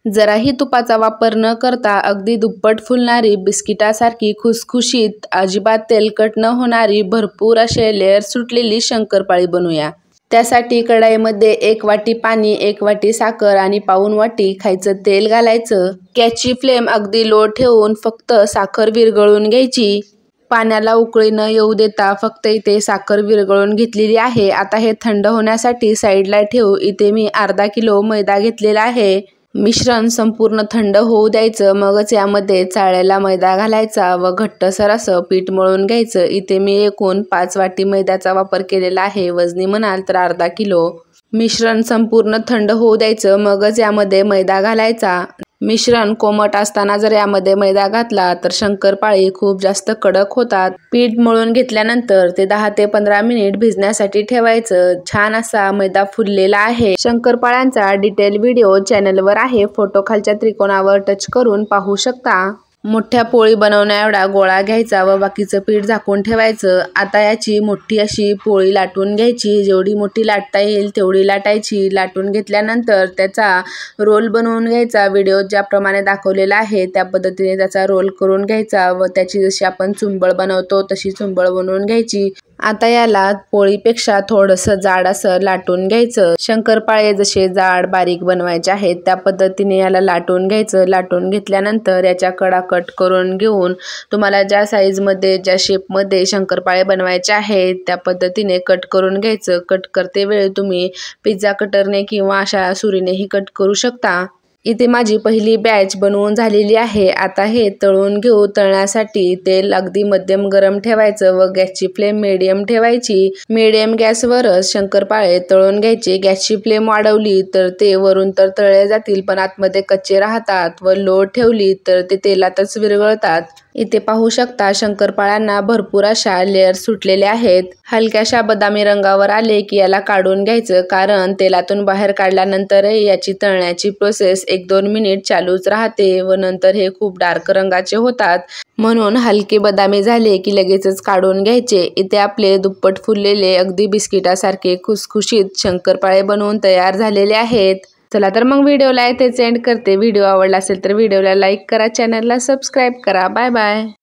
जराही तुपाचा वापर न करता अगदी दुप्पट फुलणारी बिस्किटासारखी खुसखुशीत, अजिबात तेलकट न होणारी भरपूर असे लेयर सुटलेली शंकरपाळी बनवूया। त्यासाठी कढईमध्ये 1 वाटी पाणी, 1 वाटी साखर आणि पाऊण वाटी खायचं तेल घालायचं। गॅसची फ्लेम अगदी लो ठेवून फक्त साखर विरघळून घ्यायची। पाण्याला उकळी न येऊ देता फक्त इथे साखर विरघळून घेतलेली आहे। आता हे थंड होण्यासाठी साईडला ठेवू। इथे मी अर्धा किलो मैदा घेतलेला आहे। मिश्रण संपूर्ण थंड होऊ द्यायचं, मगच यामध्ये चाळलेला मैदा घालायचा व घट्टसर असं पीठ मळून घ्यायचं। इथे मी एकूण 5 वाटी मैद्याचा वापर केलेला आहे। वजनी म्हणाल तर अर्धा किलो। मिश्रण संपूर्ण थंड होऊ द्यायचं, मगच यामध्ये मैदा घालायचा। मिश्रण कोमट असताना जर यामध्ये मैदा घातला तर शंकरपाळी खूप जास्त कडक होतात। पीठ मळून घेतल्यानंतर ते 10 ते 15 मिनिट भिजण्यासाठी ठेवायचं। छान असा मैदा फुललेला आहे। शंकरपाळ्यांचा डिटेल व्हिडिओ चॅनलवर आहे, फोटो खालच्या त्रिकोणावर टच करून पाहू शकता। मोठ्या पोळी बनवण्या एवढा गोळा घ्यायचा व बाकीचं पीठ झाकून ठेवायचं। आता याची मोठी अशी पोळी लाटून घ्यायची। जेवढी मोठी लाटता येईल तेवढी लाटायची। लाटून घेतल्यानंतर त्याचा रोल बनवून घ्यायचा। व्हिडिओ ज्याप्रमाणे दाखवलेला आहे त्या पद्धतीने त्याचा रोल करून घ्यायचा व त्याची जशी आपण चुंबळ बनवतो तशी चुंबळ बनवून घ्यायची। आता याला पोळीपेक्षा थोडंसं जाड असं लाटून घ्यायचं। शंकरपाळे जसे जाड बारीक बनवायचे आहेत त्या पद्धतीने याला लाटून घ्यायचं। लाटून घेतल्यानंतर याच्या कडा कट करून घेऊन तुम्हाला ज्या साईजमध्ये ज्या शेपमध्ये शंकरपाळे बनवायचे आहेत त्या पद्धतीने कट करून घ्यायचं। कट करते वेळी तुम्ही पिझ्झा कटरने किंवा अशा सुरीनेही कट करू शकता। इथे माझी पहिली बॅच बनवून झालेली आहे। आता हे तळून घेऊ। तळण्यासाठी तेल अगदी मध्यम गरम ठेवायचं व गॅसची फ्लेम मीडियम ठेवायची। मीडियम गॅसवरच शंकरपाळे तळून घ्यायचे। गॅसची फ्लेम वाढवली तर ते वरून तर तळले जातील पण आतमध्ये कच्चे राहतात व लो ठेवली तर ते तेलातच विरघळतात। इथे पाहू शकता शंकरपाळ्यांना भरपूर अशा लेयर सुटलेले आहेत। हलक्याशा बदामी रंगावर आले की याला काढून घ्यायचं, कारण तेलातून बाहेर काढल्यानंतरही याची तळण्याची प्रोसेस 1-2 मिनिट चालूच राहते व नंतर हे खूप डार्क रंगाचे होतात। म्हणून हलके बदामी झाले की लगेचच काढून घ्यायचे। इथे आपले दुप्पट फुललेले अगदी बिस्किटासारखे खुसखुशीत शंकरपाळे बनवून तयार झालेले आहेत। चला तर मग व्हिडिओला इथेच एंड करते। व्हिडिओ आवडला असेल तर व्हिडिओला लाईक करा, चॅनलला सबस्क्राईब करा। Bye bye.